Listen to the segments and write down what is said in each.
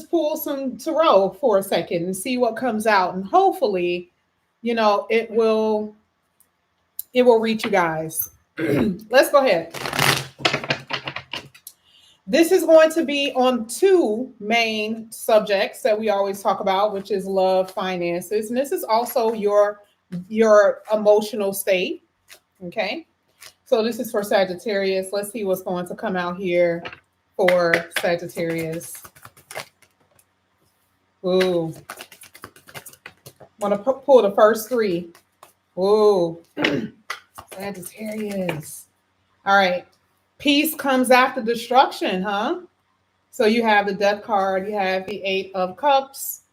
just pull some tarot for a second and see what comes out, and hopefully, it will reach you guys. Let's go ahead. This is going to be on two main subjects that we always talk about, which is love, finances, and this is also your emotional state. Okay, so this is for Sagittarius. Let's see what's going to come out here for Sagittarius. Ooh, want to pull the first three. Ooh, Sagittarius. All right. Peace comes after destruction, huh? So you have the Death card, you have the Eight of Cups,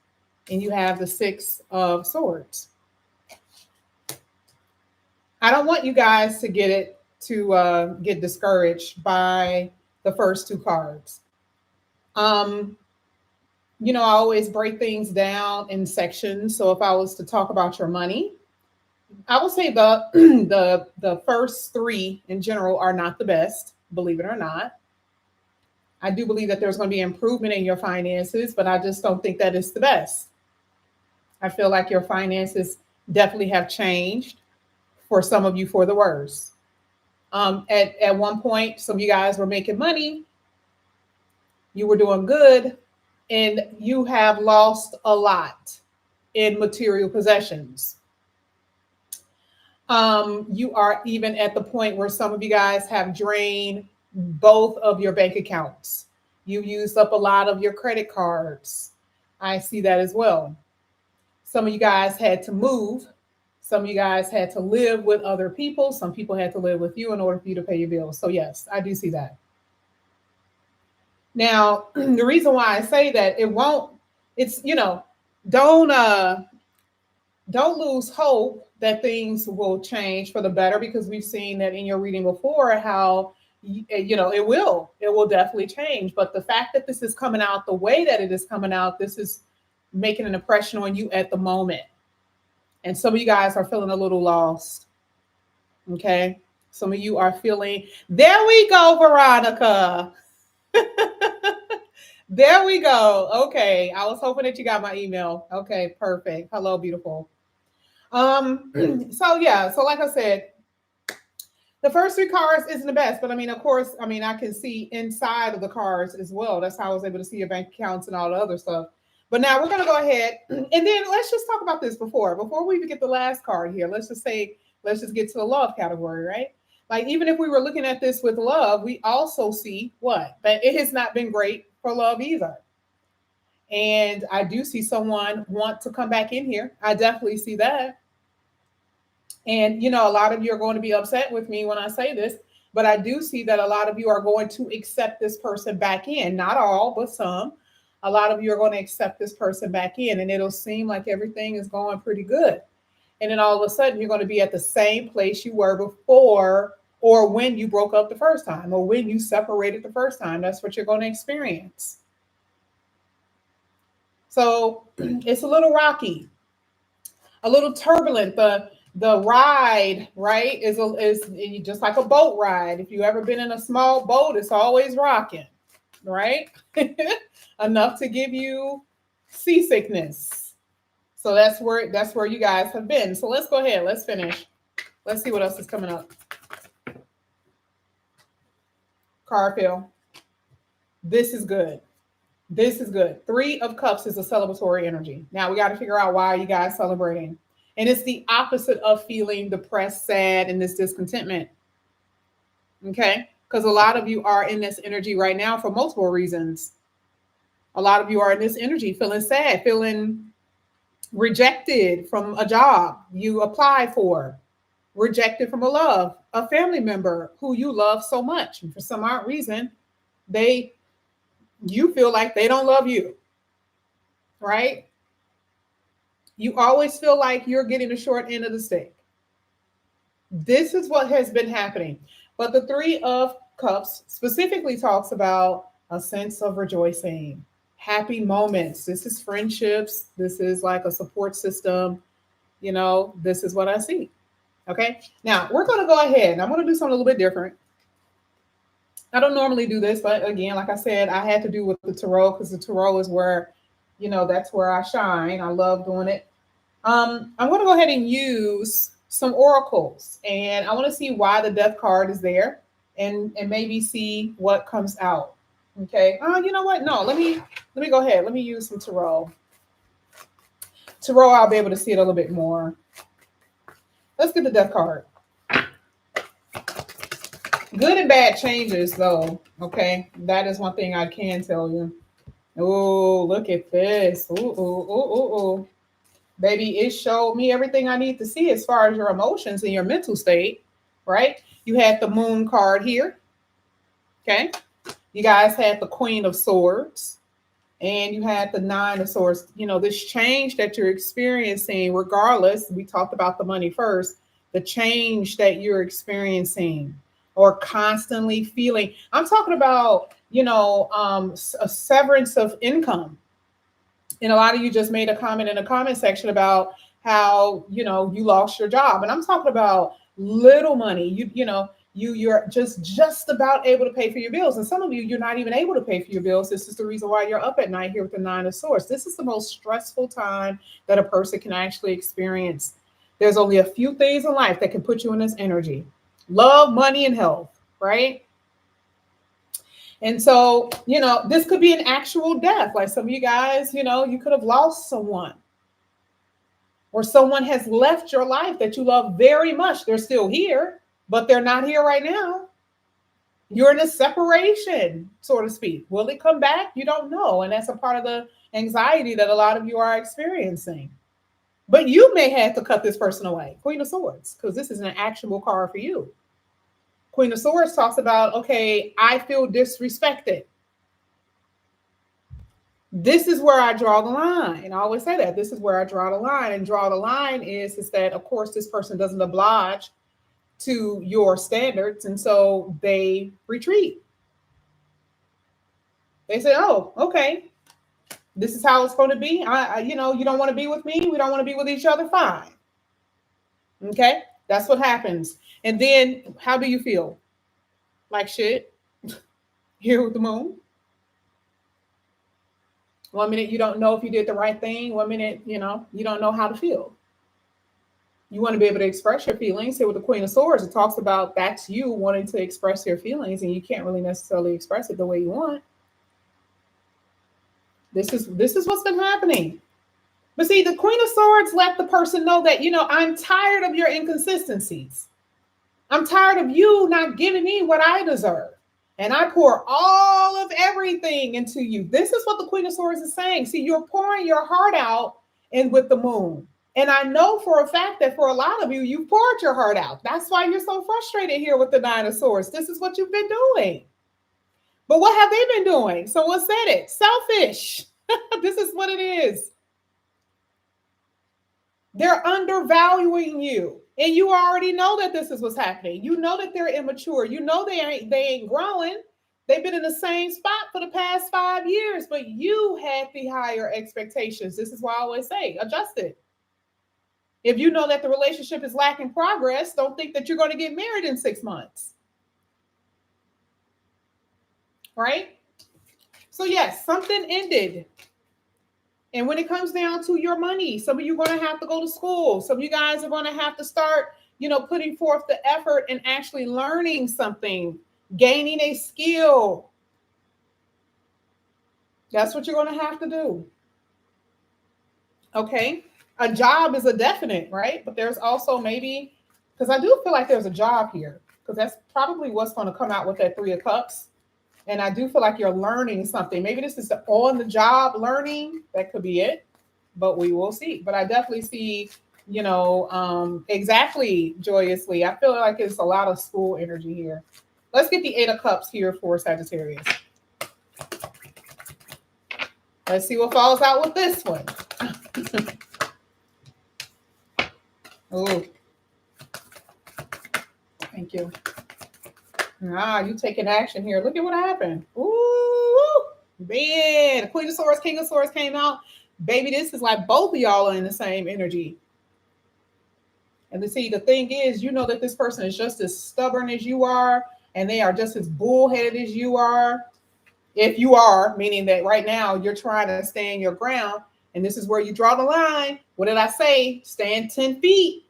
and you have the Six of Swords. I don't want you guys to get discouraged by the first two cards. I always break things down in sections. So if I was to talk about your money, I will say the the first three in general are not the best, believe it or not. I do believe that there's going to be improvement in your finances, but I just don't think that it's the best. I feel like your finances definitely have changed for some of you for the worse. At one point, some of you guys were making money, you were doing good, and you have lost a lot in material possessions. You are even at the point where some of you guys have drained both of your bank accounts. You used up a lot of your credit cards. I see that as well. Some of you guys had to move. Some of you guys had to live with other people. Some people had to live with you in order for you to pay your bills. So yes, I do see that. Now, the reason why I say that don't lose hope that things will change for the better, because we've seen that in your reading before how it will definitely change. But the fact that this is coming out the way that it is coming out, this is making an impression on you at the moment. And some of you guys are feeling a little lost. Okay. Some of you are feeling, there we go, Veronica. There we go. Okay. I was hoping that you got my email. Okay, perfect. Hello, beautiful. So like I said, the first three cards isn't the best, but of course, I can see inside of the cards as well. That's how I was able to see your bank accounts and all the other stuff. But now we're going to go ahead and then let's just talk about this before we even get the last card here. Let's just get to the love category, right? Like, even if we were looking at this with love, we also see what? That it has not been great for love either. And I do see someone want to come back in here. I definitely see that. And, a lot of you are going to be upset with me when I say this, but I do see that a lot of you are going to accept this person back in. Not all, but some. A lot of you are going to accept this person back in, and it'll seem like everything is going pretty good. And then all of a sudden, you're going to be at the same place you were before, or when you broke up the first time, or when you separated the first time. That's what you're going to experience. So it's a little rocky, a little turbulent. The ride, right, is just like a boat ride. If you've ever been in a small boat, it's always rocking, right? Enough to give you seasickness. So that's where you guys have been. So let's go ahead. Let's finish. Let's see what else is coming up. Carfield. This is good. This is good. Three of Cups is a celebratory energy. Now we got to figure out why you guys celebrating. And it's the opposite of feeling depressed, sad, and this discontentment. Okay? Because a lot of you are in this energy right now for multiple reasons. A lot of you are in this energy feeling sad, feeling rejected from a job you apply for, rejected from a family member who you love so much. And for some odd reason, you feel like they don't love you, right? You always feel like you're getting the short end of the stick. This is what has been happening. But the Three of Cups specifically talks about a sense of rejoicing, happy moments. This is friendships. This is like a support system. This is what I see. Okay. Now we're going to go ahead and I'm going to do something a little bit different. I don't normally do this, but again, like I said, I had to do with the tarot because the tarot is where, that's where I shine. I love doing it. I'm going to go ahead and use some oracles, and I want to see why the death card is there, and maybe see what comes out. Okay. You know what? No, let me go ahead. Let me use some tarot. Tarot, I'll be able to see it a little bit more. Let's get the death card. Good and bad changes, though. Okay, that is one thing I can tell you. Oh, look at this. Ooh, ooh, ooh, ooh, ooh. Baby, it showed me everything I need to see as far as your emotions and your mental state, right? You had the moon card here. Okay. You guys had the Queen of Swords and you had the Nine of Swords. This change that you're experiencing, regardless, we talked about the money first, the change that you're experiencing or constantly feeling. I'm talking about, a severance of income. And a lot of you just made a comment in the comment section about how, you lost your job. And I'm talking about little money. You're just about able to pay for your bills. And some of you, you're not even able to pay for your bills. This is the reason why you're up at night here with the Nine of Swords. This is the most stressful time that a person can actually experience. There's only a few things in life that can put you in this energy: love, money, and health, right? And so, this could be an actual death. Like some of you guys, you could have lost someone, or someone has left your life that you love very much. They're still here, but they're not here right now. You're in a separation, so to speak. Will it come back? You don't know. And that's a part of the anxiety that a lot of you are experiencing. But you may have to cut this person away. Queen of Swords, because this is an actual card for you. Queen of Swords talks about, okay, I feel disrespected. This is where I draw the line. I always say that. This is where I draw the line. And draw the line is that, of course, this person doesn't oblige to your standards. And so they retreat. They say, oh, okay, this is how it's going to be. You don't want to be with me. We don't want to be with each other. Fine. Okay. That's what happens. And then how do you feel? Like shit. Here with the moon. 1 minute you don't know if you did the right thing. 1 minute, you don't know how to feel. You want to be able to express your feelings. Here with the Queen of Swords, it talks about that's you wanting to express your feelings, and you can't really necessarily express it the way you want. This is what's been happening. But see, the Queen of Swords let the person know that, I'm tired of your inconsistencies. I'm tired of you not giving me what I deserve. And I pour all of everything into you. This is what the Queen of Swords is saying. See, you're pouring your heart out and with the moon. And I know for a fact that for a lot of you, you've poured your heart out. That's why you're so frustrated here with the Nine of Swords. This is what you've been doing. But what have they been doing? Someone said it. Selfish. This is what it is. They're undervaluing you. And you already know that this is what's happening. You know that they're immature. You know they ain't growing. They've been in the same spot for the past 5 years, but you had the higher expectations. This is why I always say, adjust it. If you know that the relationship is lacking progress, don't think that you're going to get married in 6 months. Right? So yes, something ended. And when it comes down to your money, some of you are going to have to go to school. Some of you guys are going to have to start, putting forth the effort and actually learning something, gaining a skill. That's what you're going to have to do. Okay. A job is a definite, right? But there's also maybe, because I do feel like there's a job here, because that's probably what's going to come out with that Three of Cups. And I do feel like you're learning something. Maybe this is the on-the-job learning. That could be it, but we will see. But I definitely see, exactly, joyously. I feel like it's a lot of school energy here. Let's get the Eight of Cups here for Sagittarius. Let's see what falls out with this one. Oh, thank you. You taking action here. Look at what happened. Ooh, man. The Queen of Swords, King of Swords came out. Baby, this is like both of y'all are in the same energy. And to see, the thing is, you know that this person is just as stubborn as you are. and they are just as bullheaded as you are. If you are, meaning that right now you're trying to stand your ground, and this is where you draw the line. What did I say? Stand 10 feet,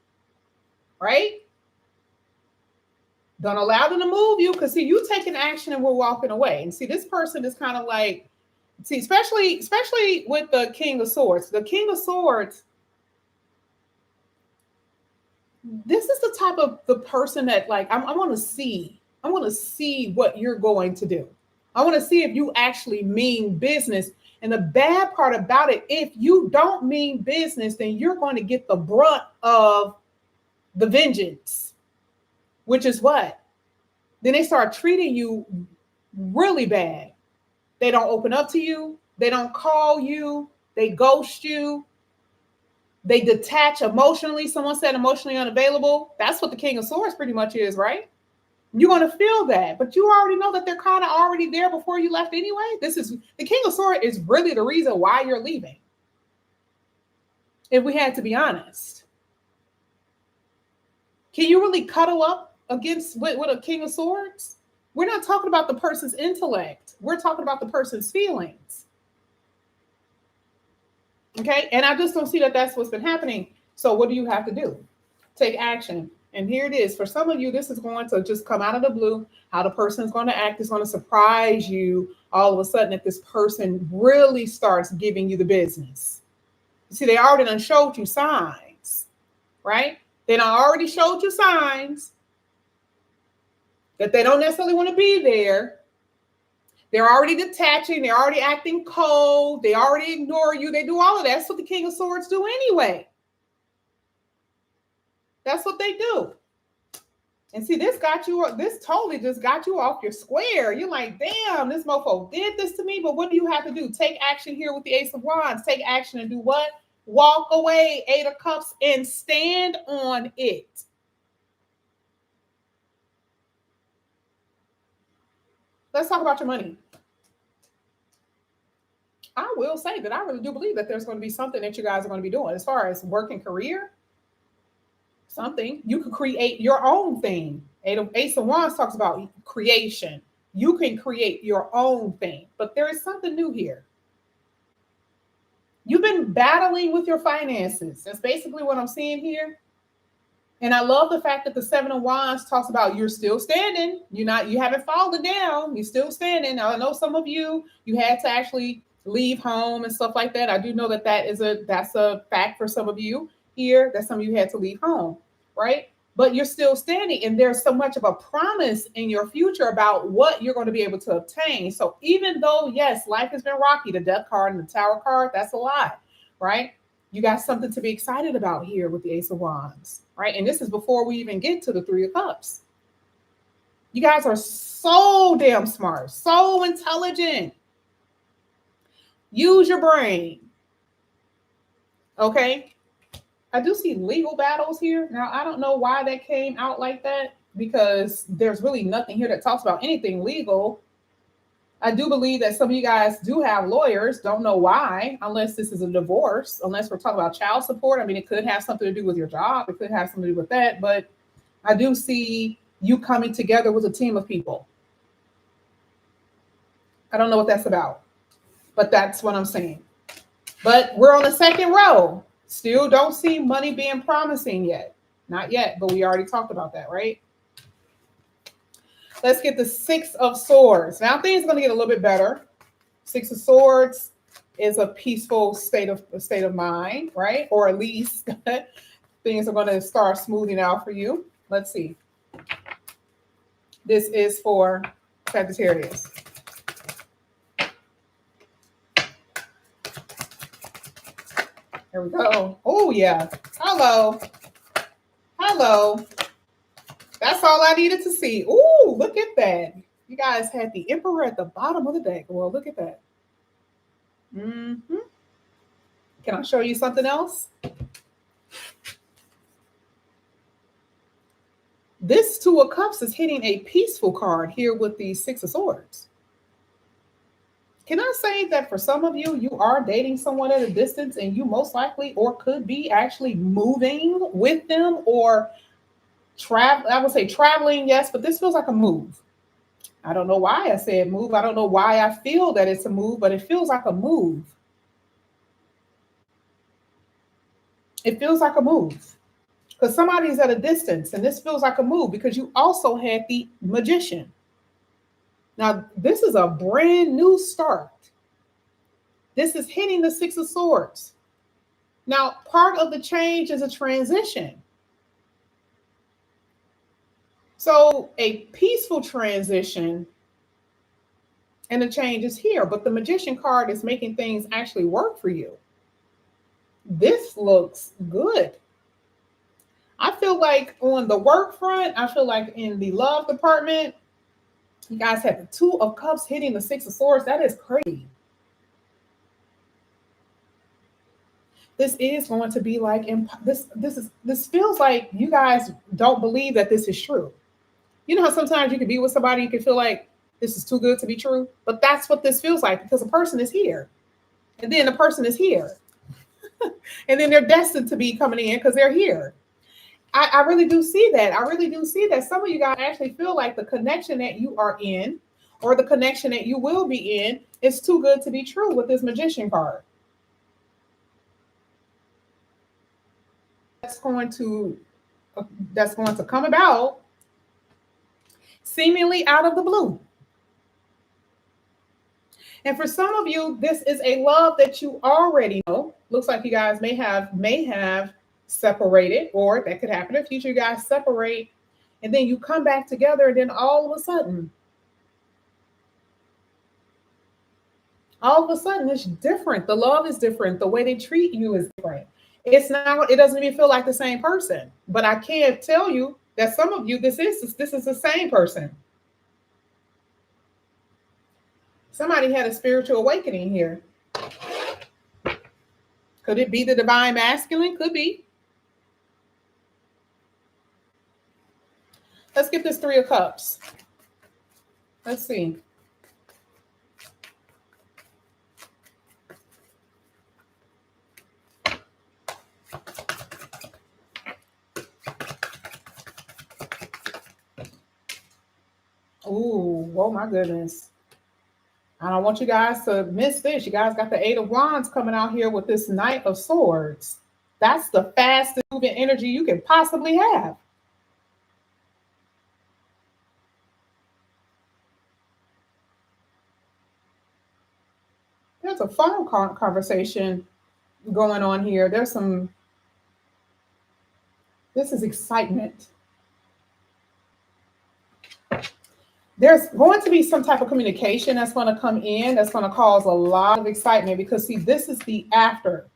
right? Don't allow them to move you, because see, you taking action and we're walking away. And see, this person is kind of like, see, especially with the King of Swords. The King of Swords, this is the type of the person that, like, I want to see what you're going to do. I want to see if you actually mean business. And the bad part about it, if you don't mean business, then you're going to get the brunt of the vengeance, which is what? Then they start treating you really bad. They don't open up to you. They don't call you. They ghost you. They detach emotionally. Someone said emotionally unavailable. That's what the King of Swords pretty much is, right? You're going to feel that, but you already know that they're kind of already there before you left anyway. This is the King of Swords is really the reason why you're leaving. If we had to be honest, can you really cuddle up against with a King of Swords? We're not talking about the person's intellect. We're talking about the person's feelings. Okay. And I just don't see that that's what's been happening. So what do you have to do? Take action. And here it is. For some of you, this is going to just come out of the blue. How the person is going to act is going to surprise you all of a sudden if this person really starts giving you the business. You see, they already done showed you signs, right? They done already showed you signs that they don't necessarily want to be there. They're already detaching. They're already acting cold. They already ignore you. They do all of that. That's what the King of Swords do anyway. That's what they do. And see, this totally just got you off your square. You're like, damn, this mofo did this to me. But what do you have to do? Take action here with the Ace of Wands. Take action and do what? Walk away, 8 of Cups, and stand on it. Let's talk about your money. I will say that I really do believe that there's going to be something that you guys are going to be doing as far as work and career. Something you can create your own thing. Ace of Wands talks about creation. You can create your own thing, but there is something new here. You've been battling with your finances. That's basically what I'm seeing here. And I love the fact that the 7 of Wands talks about you're still standing. You haven't fallen down. You're still standing. Now, I know some of you had to actually leave home and stuff like that. I do know that's a fact for some of you here, that some of you had to leave home, right? But you're still standing, and there's so much of a promise in your future about what you're going to be able to obtain. So even though, yes, life has been rocky, the Death card and the Tower card, that's a lot, right? You got something to be excited about here with the Ace of Wands, right? And this is before we even get to the 3 of Cups. You guys are so damn smart, so intelligent. Use your brain. Okay. I do see legal battles here. Now, I don't know why that came out like that, because there's really nothing here that talks about anything legal. I do believe that some of you guys do have lawyers. Don't know why, unless this is a divorce, unless we're talking about child support. I mean, it could have something to do with your job. It could have something to do with that. But I do see you coming together with a team of people. I don't know what that's about, but that's what I'm saying. But we're on the second row. Still don't see money being promising yet. Not yet, but we already talked about that, right? Let's get the 6 of Swords. Now things are going to get a little bit better. 6 of Swords is a peaceful state of mind, right? Or at least things are going to start smoothing out for you. Let's see. This is for Sagittarius. Here we go. Oh, yeah. Hello. That's all I needed to see. Ooh, look at that. You guys had the Emperor at the bottom of the deck. Well, look at that. Mm-hmm. Can I show you something else? This 2 of Cups is hitting a peaceful card here with the 6 of Swords. Can I say that for some of you, you are dating someone at a distance, and you most likely or could be actually moving with them, or I would say traveling, yes, but this feels like a move. I don't know why I said move. I don't know why I feel that it's a move, but it feels like a move. It feels like a move because somebody's at a distance, and this feels like a move because you also had the Magician. Now, this is a brand new start. This is hitting the Six of Swords. Now, part of the change is a transition. So a peaceful transition and the change is here, but the Magician card is making things actually work for you. This looks good. I feel like on the work front, I feel like in the love department, you guys have the Two of Cups hitting the Six of Swords. That is crazy. This is going to be like this feels like you guys don't believe that this is true. You know how sometimes you can be with somebody, you can feel like this is too good to be true, but that's what this feels like because a person is here, and then the person is here, and then they're destined to be coming in because they're here. I really do see that. I really do see that some of you guys actually feel like the connection that you are in or the connection that you will be in is too good to be true with this Magician card. That's going to come about seemingly out of the blue. And for some of you, this is a love that you already know. Looks like you guys may have separated, or that could happen in the future. You guys separate, and then you come back together, and then all of a sudden, it's different. The love is different. The way they treat you is different. It's not. It doesn't even feel like the same person. But I can't tell you that some of you, this is the same person. Somebody had a spiritual awakening here. Could it be the divine masculine? Could be. Let's get this Three of Cups. Let's see. Ooh, oh my goodness. I don't want you guys to miss this. You guys got the Eight of Wands coming out here with this Knight of Swords. That's the fastest moving energy you can possibly have. There's a phone conversation going on here. This is excitement. There's going to be some type of communication that's going to come in that's going to cause a lot of excitement because, see, this is the after.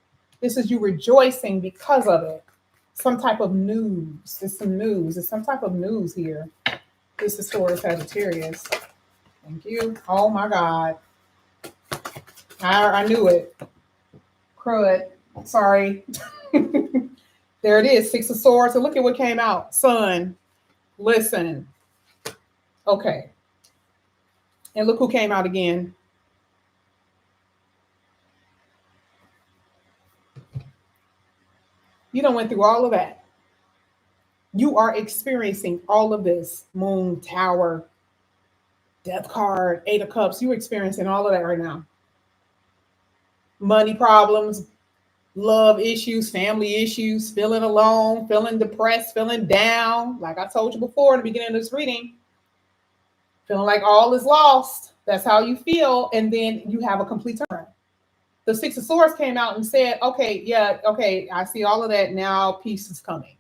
This is you rejoicing because of it. Some type of news. It's some news. It's some type of news here. This is for Sagittarius. Thank you. Oh, my God. I knew it. Crud. Sorry. There it is. Six of Swords. And look at what came out. Sun. Listen. Okay. And look who came out again. You done went through all of that. You are experiencing all of this. Moon, Tower, Death card, Eight of Cups. You're experiencing all of that right now. Money problems, love issues, family issues, feeling alone, feeling depressed, feeling down. Like I told you before in the beginning of this reading, feeling like all is lost. That's how you feel. And then you have a complete turn. The Six of Swords came out and said, okay, yeah, okay, I see all of that. Now peace is coming.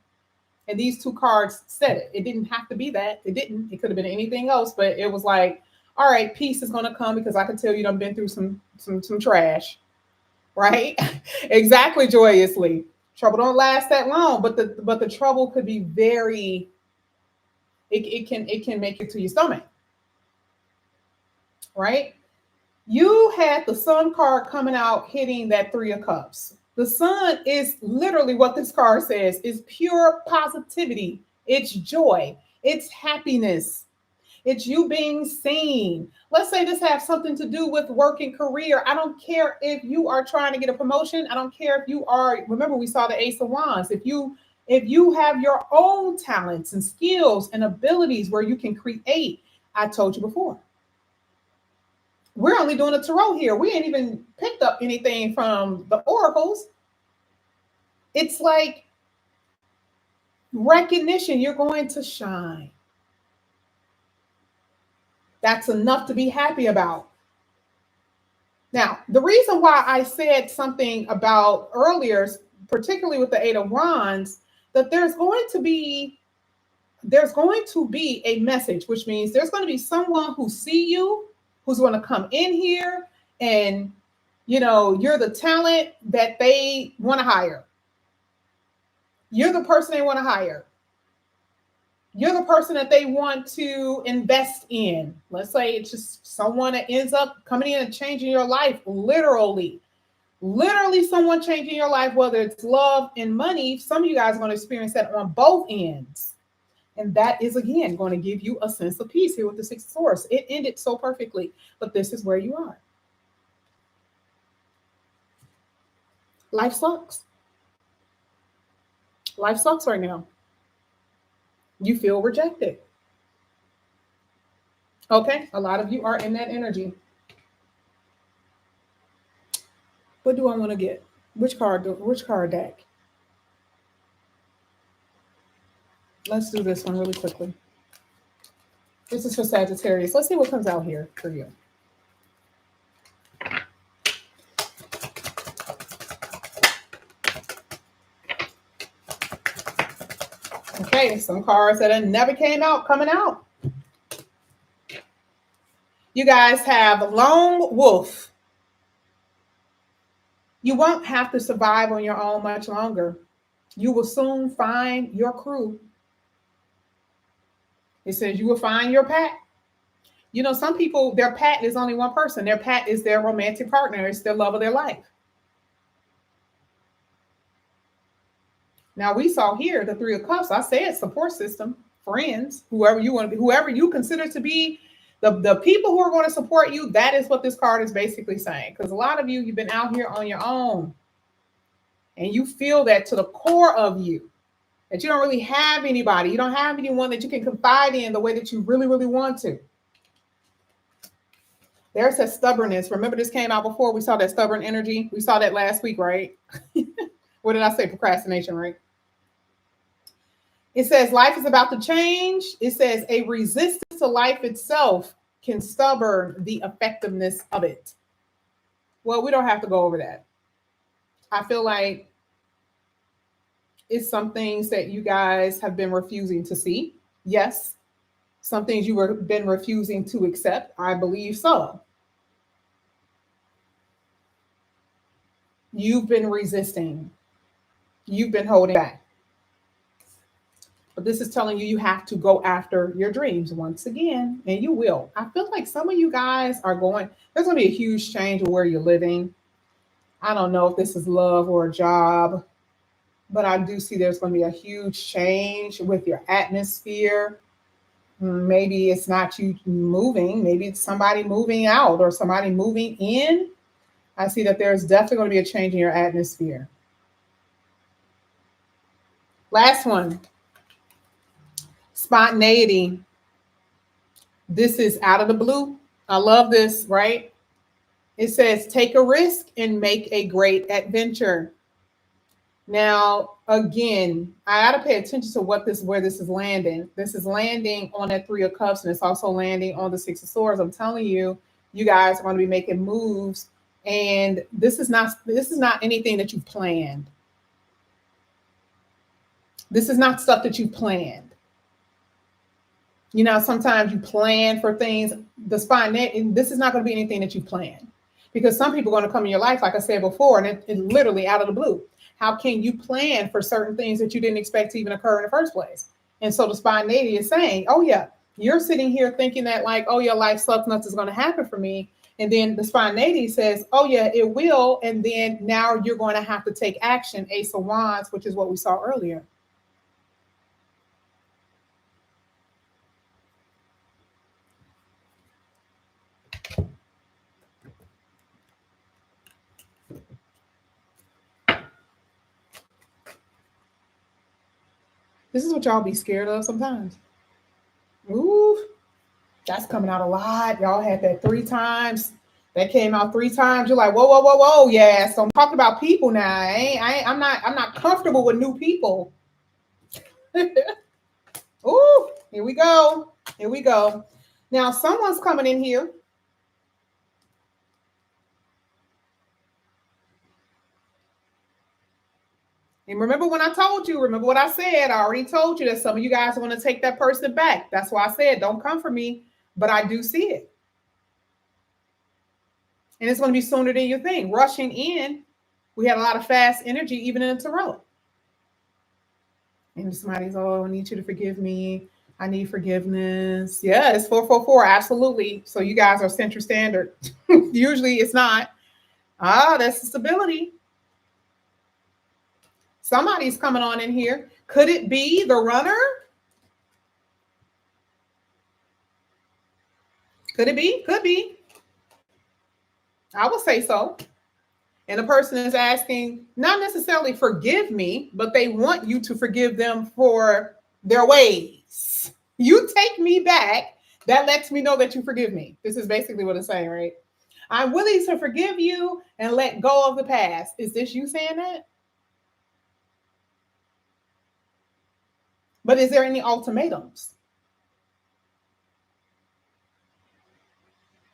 And these two cards said it. It didn't have to be that. It didn't. It could have been anything else, but it was like, all right, peace is going to come because I can tell you done been through some trash, right? Exactly, joyously. Trouble don't last that long, but the trouble could be very, it can make it to your stomach, right? You had the Sun card coming out hitting that Three of Cups. The Sun is literally what this card says, is pure positivity. It's joy. It's happiness. It's you being seen. Let's say this has something to do with work and career. I don't care if you are trying to get a promotion. I don't care if you are, remember we saw the Ace of Wands. If you have your own talents and skills and abilities where you can create, I told you before. We're only doing a tarot here. We ain't even picked up anything from the oracles. It's like recognition. You're going to shine. That's enough to be happy about. Now, the reason why I said something about earlier, particularly with the Eight of Wands, that there's going to be a message, which means there's going to be someone who see you, who's going to come in here, and you're the talent that they want to hire. You're the person they want to hire. You're the person that they want to invest in. Let's say it's just someone that ends up coming in and changing your life, literally someone changing your life, whether it's love and money. Some of you guys are going to experience that on both ends. And that is, again, going to give you a sense of peace here with the Six of Swords. It ended so perfectly, but this is where you are. Life sucks. Life sucks right now. You feel rejected. Okay, a lot of you are in that energy. What do I want to get? Which card deck? Let's do this one really quickly. This is for Sagittarius. Let's see what comes out here for you. Okay, some cards that never came out coming out. You guys have Lone Wolf. You won't have to survive on your own much longer. You will soon find your crew. It says you will find your pack. Some people, their pack is only one person. Their pack is their romantic partner. It's their love of their life. Now, we saw here the Three of Cups. I said support system, friends, whoever you want to be, whoever you consider to be the people who are going to support you. That is what this card is basically saying. Because a lot of you, you've been out here on your own. And you feel that to the core of you, that you don't really have anybody. You don't have anyone that you can confide in the way that you really, really want to. There's that stubbornness. Remember, this came out before. We saw that stubborn energy. We saw that last week, right? What did I say? Procrastination, right? It says life is about to change. It says a resistance to life itself can stubborn the effectiveness of it. Well, we don't have to go over that. I feel like it's some things that you guys have been refusing to see. Yes. Some things you have been refusing to accept. I believe so. You've been resisting. You've been holding back. But this is telling you you have to go after your dreams once again, and you will. I feel like some of you guys there's going to be a huge change of where you're living. I don't know if this is love or a job, but I do see there's going to be a huge change with your atmosphere. Maybe it's not you moving. Maybe it's somebody moving out or somebody moving in. I see that there's definitely going to be a change in your atmosphere. Last one. Spontaneity. This is out of the blue. I love this, right? It says, take a risk and make a great adventure. Now, again, I got to pay attention to where this is landing. This is landing on that Three of Cups, and it's also landing on the Six of Swords. I'm telling you, you guys are going to be making moves, and this is not anything that you planned. This is not stuff that you planned. Sometimes you plan for things. This is not going to be anything that you plan, because some people are going to come in your life, like I said before, and it's literally out of the blue. How can you plan for certain things that you didn't expect to even occur in the first place? And so the spontaneity is saying, oh yeah, you're sitting here thinking that like, oh yeah, life sucks, nothing's going to happen for me. And then the spontaneity says, oh yeah, it will. And then now you're going to have to take action. Ace of Wands, which is what we saw earlier. This is what y'all be scared of sometimes. Ooh, That's coming out a lot. Y'all had that 3 times. That came out 3 times. You're like, whoa, whoa, whoa, whoa. Yeah. So I'm talking about people now. I'm not comfortable with new people. Ooh, here we go. Here we go. Now someone's coming in here. And remember when I told you, remember what I said, I already told you that some of you guys want to take that person back. That's why I said, don't come for me, but I do see it. And it's going to be sooner than you think. Rushing in, we had a lot of fast energy, even in the tarot. And somebody's, oh, I need you to forgive me. I need forgiveness. Yeah, it's 444. Absolutely. So you guys are Central Standard. Usually it's not. That's the stability. Somebody's coming on in here. Could it be the runner? Could it be? Could be. I would say so. And the person is asking, not necessarily forgive me, but they want you to forgive them for their ways. You take me back. That lets me know that you forgive me. This is basically what it's saying, right? I'm willing to forgive you and let go of the past. Is this you saying that? But is there any ultimatums?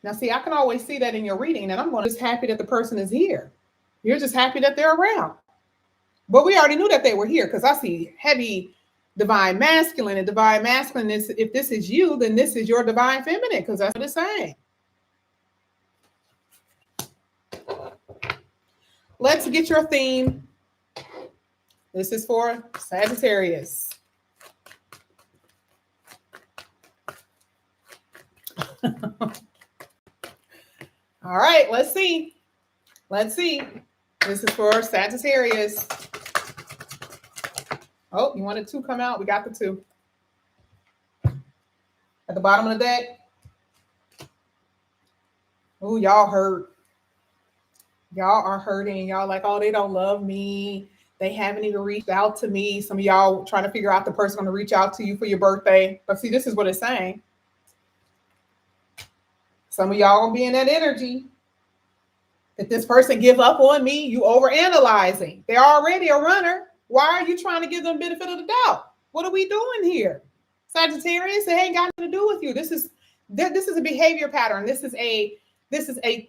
Now, see, I can always see that in your reading, and I'm going to just happy that the person is here. You're just happy that they're around. But we already knew that they were here because I see heavy divine masculine, and divine masculine is, if this is you, then this is your divine feminine, because that's what it's saying. Let's get your theme. This is for Sagittarius. All right, let's see. Let's see. This is for Sagittarius. Oh, you wanted 2 come out? We got the 2. At the bottom of the deck. Oh, y'all hurt. Y'all are hurting. Y'all like, oh, they don't love me. They haven't even reached out to me. Some of y'all trying to figure out the person going to reach out to you for your birthday. But see, this is what it's saying. Some of y'all gonna be in that energy. If this person give up on me, you overanalyzing. They're already a runner. Why are you trying to give them benefit of the doubt? What are we doing here? Sagittarius, it ain't got nothing to do with you. This is a behavior pattern. This is a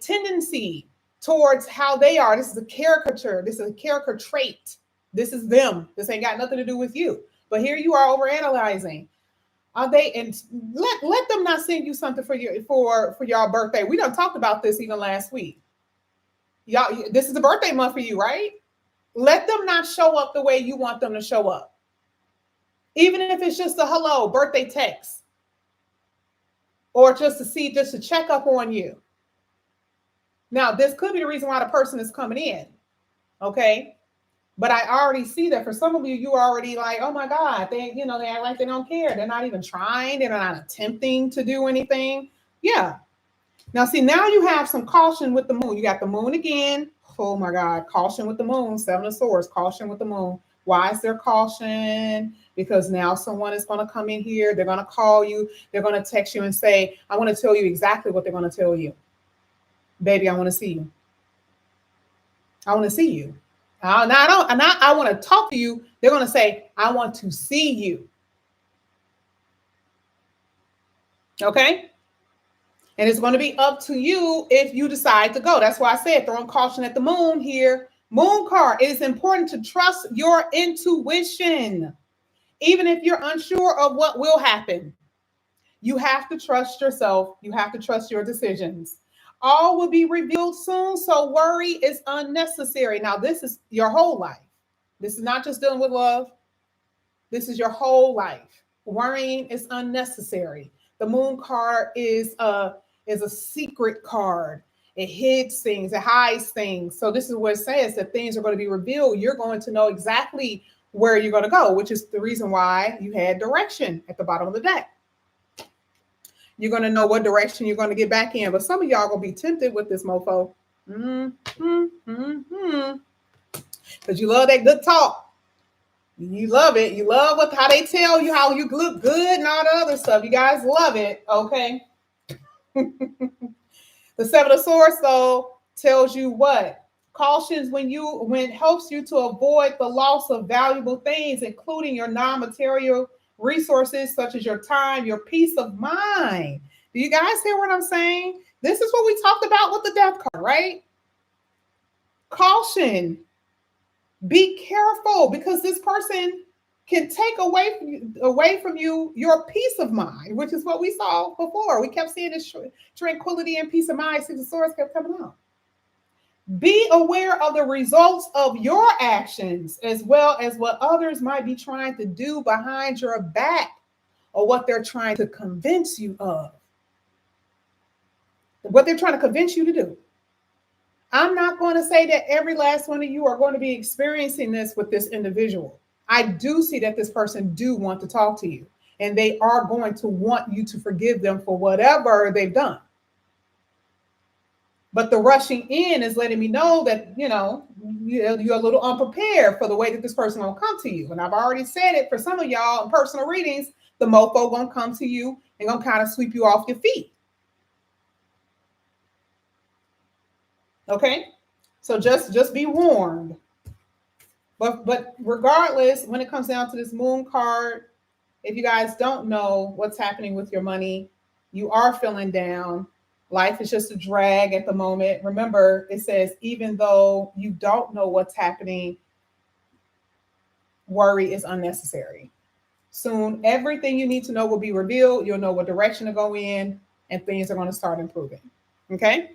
tendency towards how they are. This is a caricature. This is a character trait. This is them. This ain't got nothing to do with you. But here you are overanalyzing. Are they, and let them not send you something for y'all birthday. We done talked about this even last week. Y'all, this is the birthday month for you, right? Let them not show up the way you want them to show up. Even if it's just a hello, birthday text. Or just to check up on you. Now, this could be the reason why the person is coming in. Okay. But I already see that for some of you, you are already like, oh my God, they act like they don't care. They're not even trying. They're not attempting to do anything. Yeah. Now, see, now you have some caution with the moon. You got the moon again. Oh my God, caution with the moon. 7 of Swords, caution with the moon. Why is there caution? Because now someone is going to come in here. They're going to call you. They're going to text you and say, I want to tell you exactly what they're going to tell you. Baby, I want to see you. I want to see you. I want to talk to you. They're going to say, I want to see you. Okay. And it's going to be up to you if you decide to go. That's why I said throwing caution at the moon here. Moon card. It is important to trust your intuition. Even if you're unsure of what will happen, you have to trust yourself. You have to trust your decisions. All will be revealed soon, so worry is unnecessary. Now, this is your whole life. This is not just dealing with love. This is your whole life. Worrying is unnecessary. The moon card is a secret card. It hides things. It hides things. So this is what it says, that things are going to be revealed. You're going to know exactly where you're going to go, which is the reason why you had direction at the bottom of the deck. You're going to know what direction you're going to get back in. But some of y'all going to be tempted with this mofo. Because you love that good talk. You love it. You love how they tell you how you look good and all the other stuff. You guys love it. Okay. The Seven of Swords, though, tells you what? Cautions when helps you to avoid the loss of valuable things, including your non-material resources, such as your time, your peace of mind. Do you guys hear what I'm saying? This is what we talked about with the death card, right? Caution. Be careful, because this person can take away from you your peace of mind, which is what we saw before. We kept seeing this tranquility and peace of mind. Six of Swords kept coming out. Be aware of the results of your actions, as well as what others might be trying to do behind your back, or what they're trying to convince you of. What they're trying to convince you to do. I'm not going to say that every last one of you are going to be experiencing this with this individual. I do see that this person do want to talk to you, and they are going to want you to forgive them for whatever they've done. But the rushing in is letting me know that, you're a little unprepared for the way that this person will come to you. And I've already said it, for some of y'all in personal readings, the mofo going to come to you and going to kind of sweep you off your feet. Okay? So just be warned. But regardless, when it comes down to this moon card, if you guys don't know what's happening with your money, you are feeling down. Life is just a drag at the moment. Remember, it says, even though you don't know what's happening, worry is unnecessary. Soon, everything you need to know will be revealed. You'll know what direction to go in, and things are going to start improving. Okay?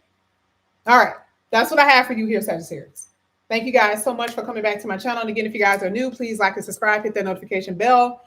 All right. That's what I have for you here, Sagittarius. Thank you guys so much for coming back to my channel. And again, if you guys are new, please like and subscribe, hit that notification bell.